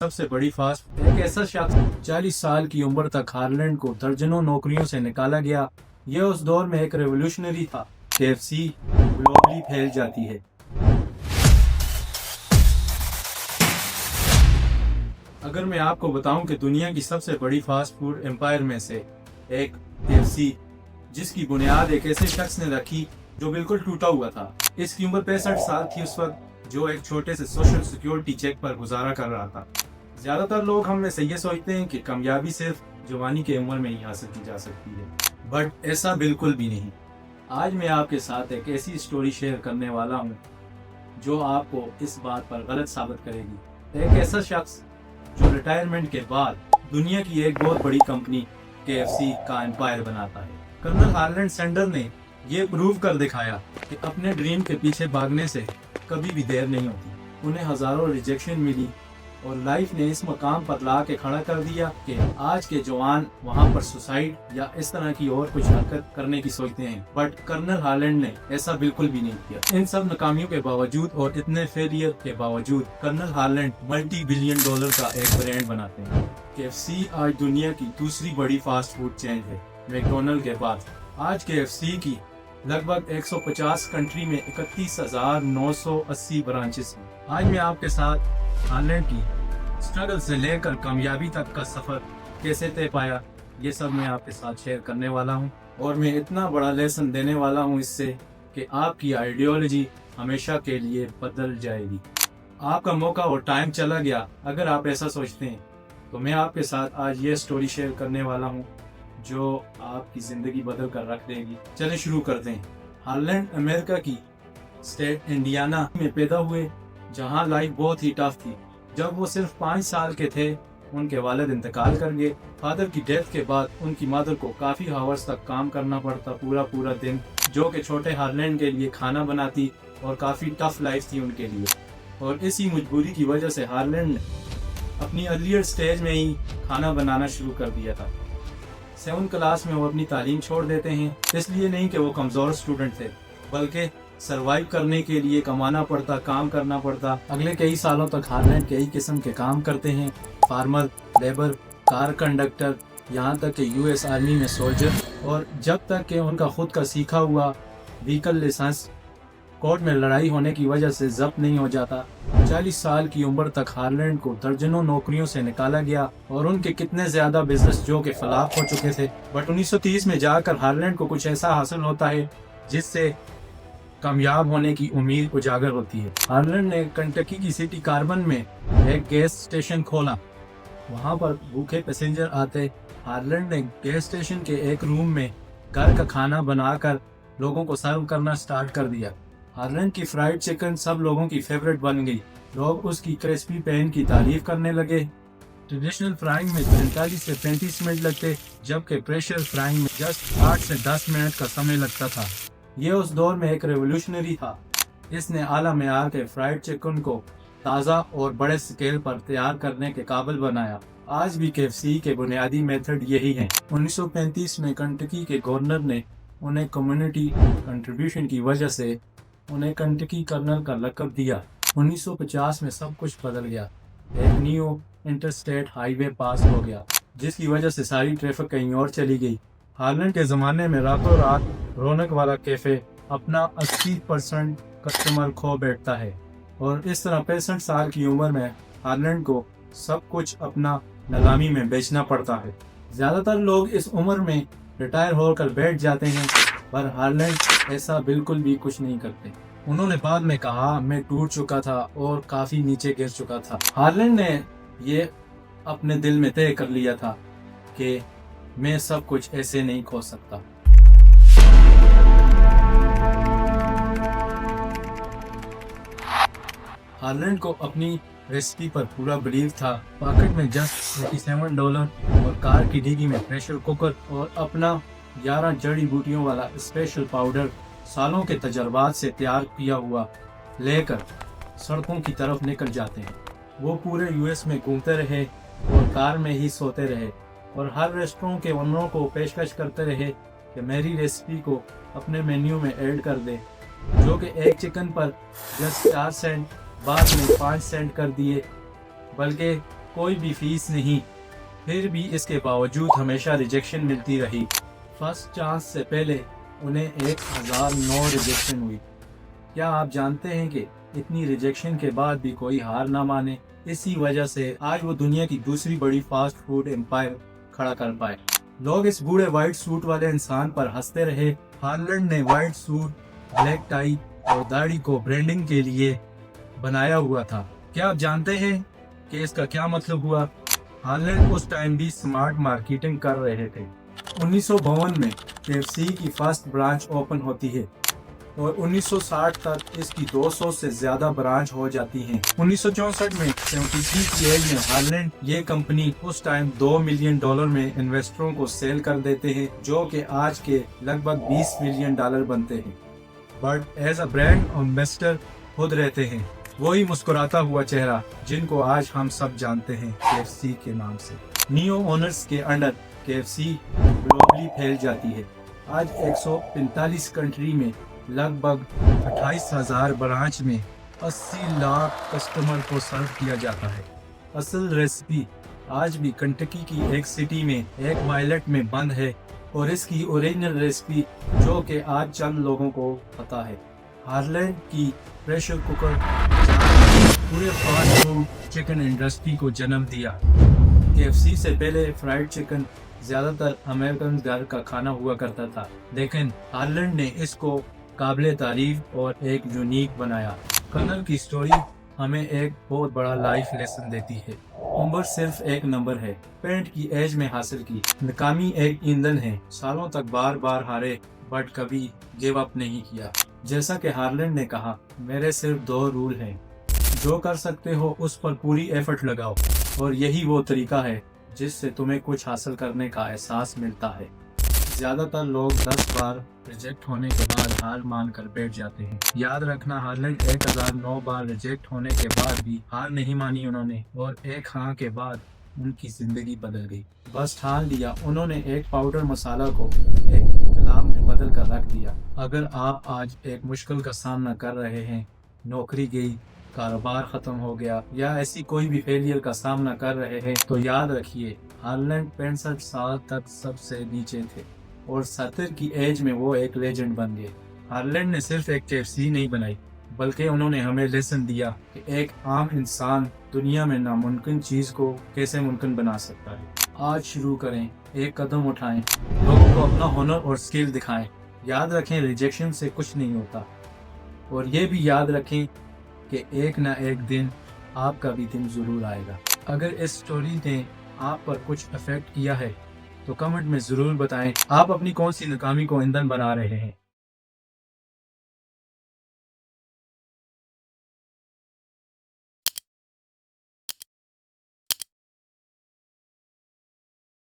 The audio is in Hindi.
सबसे बड़ी फास्ट एक ऐसा शख्स 40 साल की उम्र तक हार्लैंड को दर्जनों नौकरियों से निकाला गया। यह उस दौर में एक रेवोल्यूशनरी था। KFC ग्लोबली फैल जाती है। अगर मैं आपको बताऊं कि दुनिया की सबसे बड़ी फास्ट फूड एम्पायर में से एक KFC, जिसकी बुनियाद एक ऐसे शख्स ने रखी जो बिल्कुल टूटा हुआ था। इसकी उम्र 65 साल थी उस वक्त, जो एक छोटे से सोशल सिक्योरिटी चेक पर गुजारा कर रहा था। ज्यादातर लोग हम में से ये सोचते हैं कि कामयाबी सिर्फ जवानी की उम्र में ही हासिल की जा सकती है, बट ऐसा बिल्कुल भी नहीं। आज मैं आपके साथ एक ऐसी स्टोरी शेयर करने वाला हूँ जो आपको इस बात पर गलत साबित करेगी। एक ऐसा शख्स जो रिटायरमेंट के बाद दुनिया की एक बहुत बड़ी कंपनी KFC का एम्पायर बनाता है। कर्नल हार्लैंड सेंडर ने ये प्रूव कर दिखाया कि अपने ड्रीम के पीछे भागने से कभी भी देर नहीं होती। उन्हें हजारों रिजेक्शन मिली और लाइफ ने इस मकाम पर ला के खड़ा कर दिया कि आज के जवान वहाँ पर सुसाइड या इस तरह की और कुछ हरकत करने की सोचते हैं, बट कर्नल हार्लैंड ने ऐसा बिल्कुल भी नहीं किया। इन सब नाकामियों के बावजूद और इतने फेलियर के बावजूद कर्नल हार्लैंड $multi-billion का एक ब्रांड बनाते हैं। KFC आज दुनिया की दूसरी बड़ी फास्ट फूड चेन है, मैकडोनल्ड के बाद। आज KFC की लगभग 150 कंट्री में 31,980 ब्रांचेस हैं। आज मैं आपके साथ हार्लैंड की स्ट्रगल से लेकर कामयाबी तक का सफर कैसे तय पाया, ये सब मैं आपके साथ शेयर करने वाला हूँ। और मैं इतना बड़ा लेसन देने वाला हूँ इससे कि आपकी आइडियोलॉजी हमेशा के लिए बदल जाएगी। आपका मौका और टाइम चला गया अगर आप ऐसा सोचते हैं। तो मैं आपके साथ आज ये स्टोरी शेयर करने वाला हूँ जो आपकी जिंदगी बदल कर रख देगी। चलिए शुरू करते हैं। हार्लैंड अमेरिका की स्टेट इंडियाना में पैदा हुए, जहां लाइफ बहुत ही टफ थी। जब वो सिर्फ 5 साल के थे, उनके वालिद इंतकाल कर गए। फादर की डेथ के बाद उनकी मदर को काफी हावर्स तक काम करना पड़ता, पूरा दिन, जो कि छोटे हार्लैंड के लिए खाना बनाती और काफी टफ लाइफ थी उनके लिए। और इसी मजबूरी की वजह से हार्लैंड ने अपनी अर्लियर स्टेज में ही खाना बनाना शुरू कर दिया था। 7th क्लास में वो अपनी तालीम छोड़ देते हैं, इसलिए नहीं कि वो कमजोर स्टूडेंट थे, बल्कि सरवाइव करने के लिए कमाना पड़ता, काम करना पड़ता। अगले कई सालों तक हार्लैंड कई किस्म के काम करते हैं, फार्मर, लेबर, कार कंडक्टर, यहाँ तक कि US आर्मी में सोल्जर। और जब तक कि उनका खुद का सीखा हुआ व्हीकल लाइसेंस कोर्ट में लड़ाई होने की वजह से जब्त नहीं हो जाता। 40 साल की उम्र तक हार्लैंड को दर्जनों नौकरियों से निकाला गया और उनके कितने ज्यादा बिजनेस जो के फलाप हो चुके थे। बट 1930 में जाकर हार्लैंड को कुछ ऐसा हासिल होता है जिससे कामयाब होने की उम्मीद उजागर होती है। हार्लैंड ने कंटकी की सिटी कार्बन में एक गैस स्टेशन खोला। वहां पर भूखे पैसेंजर आते। हार्लैंड ने गैस स्टेशन के एक रूम में घर का खाना बनाकर लोगों को सर्व करना स्टार्ट कर दिया। हार्लैंड की फ्राइड चिकन सब लोगों की फेवरेट बन गई। लोग उसकी क्रिस्पी पैन की तारीफ करने लगे। ट्रेडिशनल फ्राइंग में 45 से 35 मिनट लगते, जबकि प्रेशर फ्राइंग में जस्ट 8 से 10 मिनट का समय लगता था। यह उस दौर में एक रेवोल्यूशनरी था। इसने आला मेयार के फ्राइड चिकन को ताज़ा और बड़े स्केल पर तैयार करने के काबिल बनाया। आज भी KFC के बुनियादी मेथड यही है। 1935 में कंटकी के गवर्नर ने उन्हें कम्युनिटी कंट्रीब्यूशन की वजह से उन्हें कंटकी कर्नल का लक़ब दिया। 1950 में सब कुछ बदल गया। एक न्यू इंटरस्टेट हाईवे पास हो गया, जिसकी वजह से सारी ट्रैफिक कहीं और चली गई। हार्लैंड के ज़माने में रातों रात रौनक वाला कैफ़े अपना 80% कस्टमर खो बैठता है। और इस तरह 65 साल की उम्र में हार्लैंड को सब कुछ अपना नीलामी में बेचना पड़ता है। ज़्यादातर लोग इस उम्र में रिटायर होकर बैठ जाते हैं, पर हार्लैंड ऐसा बिल्कुल भी कुछ नहीं करते। उन्होंने बाद में कहा, मैं टूट चुका था और काफ़ी नीचे गिर चुका था। हार्लैंड ने ये अपने दिल में तय कर लिया था कि मैं सब कुछ ऐसे नहीं खो सकता। हार्लैंड को अपनी रेसिपी पर पूरा बिलीव था। पॉकेट में जस्ट $87 और कार की डिग्गी में प्रेशर कुकर और अपना 11 जड़ी बूटियों वाला स्पेशल पाउडर सालों के तजर्बात से तैयार किया हुआ लेकर सड़कों की तरफ निकल जाते हैं। वो पूरे US में घूमते रहे और कार में ही सोते रहे और हर रेस्टोरेंट के ओनरों को पेशकश करते रहे कि मेरी रेसिपी को अपने मेन्यू में ऐड कर दे, जो कि एक चिकन पर जस्ट 4 सेंट बाद में 5 सेंट कर दिए, बल्कि कोई भी फीस नहीं, फिर भी इसके बावजूद हमेशा रिजेक्शन मिलती रही। फर्स्ट चांस से पहले उन्हें 1009 रिजेक्शन हुई। क्या आप जानते हैं कि इतनी रिजेक्शन के बाद भी कोई हार ना माने? इसी वजह से आज वो दुनिया की दूसरी बड़ी फास्ट फूड एम्पायर खड़ा कर पाए। लोग इस बूढ़े व्हाइट सूट वाले इंसान पर हंसते रहे। हार्लैंड ने व्हाइट सूट, ब्लैक टाई और दाढ़ी को ब्रांडिंग के लिए बनाया हुआ था। क्या आप जानते हैं कि इसका क्या मतलब हुआ? हार्लैंड उस टाइम भी स्मार्ट मार्केटिंग कर रहे थे। 1952 में केएफसी की फर्स्ट ब्रांच ओपन होती है और 1960 तक इसकी 200 से ज्यादा ब्रांच हो जाती हैं। 1964 में 73 की एज में हार्लैंड ये कंपनी उस टाइम $2 मिलियन में इन्वेस्टरों को सेल कर देते हैं, जो कि आज के लगभग $20 मिलियन बनते हैं। But as a brand ambassador खुद रहते हैं, वही मुस्कुराता हुआ चेहरा जिनको आज हम सब जानते हैं केएफसी के नाम से। नियो ओनर्स के अंडर केएफसी ग्लोबली फैल जाती है। आज 145 कंट्री में लगभग 28,000 ब्रांच में 80 लाख कस्टमर को सर्व किया जाता है। असल रेसिपी आज भी कंटकी की एक सिटी में एक वायलेट में बंद है और इसकी ओरिजिनल रेसिपी जो कि आज चंद लोगों को पता है। हार्लैंड की प्रेशर कुकर पूरे फास्ट फूड चिकन इंडस्ट्री को जन्म दिया। केएफसी से पहले फ्राइड चिकन ज्यादातर अमेरिकन घर का खाना हुआ करता था, लेकिन हार्लैंड ने इसको काबिले तारीफ और एक यूनिक बनाया। कर्नल की स्टोरी हमें एक बहुत बड़ा लाइफ लेसन देती है। उम्र सिर्फ एक नंबर है, पेंट की एज में हासिल की। नाकामी एक ईंधन है, सालों तक बार बार हारे बट कभी गिव अप नहीं किया। जैसा कि हार्लैंड ने कहा, मेरे सिर्फ 2 रूल हैं, जो कर सकते हो उस पर पूरी एफर्ट लगाओ और यही वो तरीका है जिससे तुम्हें कुछ हासिल करने का एहसास मिलता है। ज्यादातर लोग 10 बार रिजेक्ट होने के बाद हार मान कर बैठ जाते हैं। याद रखना, हार्लैंड 1009 बार रिजेक्ट होने के बाद भी हार नहीं मानी उन्होंने, और एक हाँ के बाद उनकी जिंदगी बदल गई। बस ठान लिया, उन्होंने एक पाउडर मसाला को एक इकलाब में बदल कर रख दिया। अगर आप आज एक मुश्किल का सामना कर रहे हैं, नौकरी गई, कारोबार खत्म हो गया या ऐसी कोई भी फेलियर का सामना कर रहे हैं, तो याद रखिए हार्लैंड 65 साल तक सबसे नीचे थे और 70 की एज में वो एक लेजेंड बन गए। हार्लैंड ने सिर्फ एक केएफसी नहीं बनाई, बल्कि उन्होंने हमें लेसन दिया कि एक आम इंसान दुनिया में नामुमकिन चीज को कैसे मुमकिन बना सकता है। आज शुरू करें, एक कदम उठाएं, लोगों को अपना हुनर और स्किल दिखाएं। याद रखें, रिजेक्शन से कुछ नहीं होता, और ये भी याद रखें कि एक ना एक दिन आपका भी दिन जरूर आएगा। अगर इस स्टोरी ने आप पर कुछ इफेक्ट किया है तो कमेंट में जरूर बताएं आप अपनी कौन सी नाकामी को ईंधन बना रहे हैं।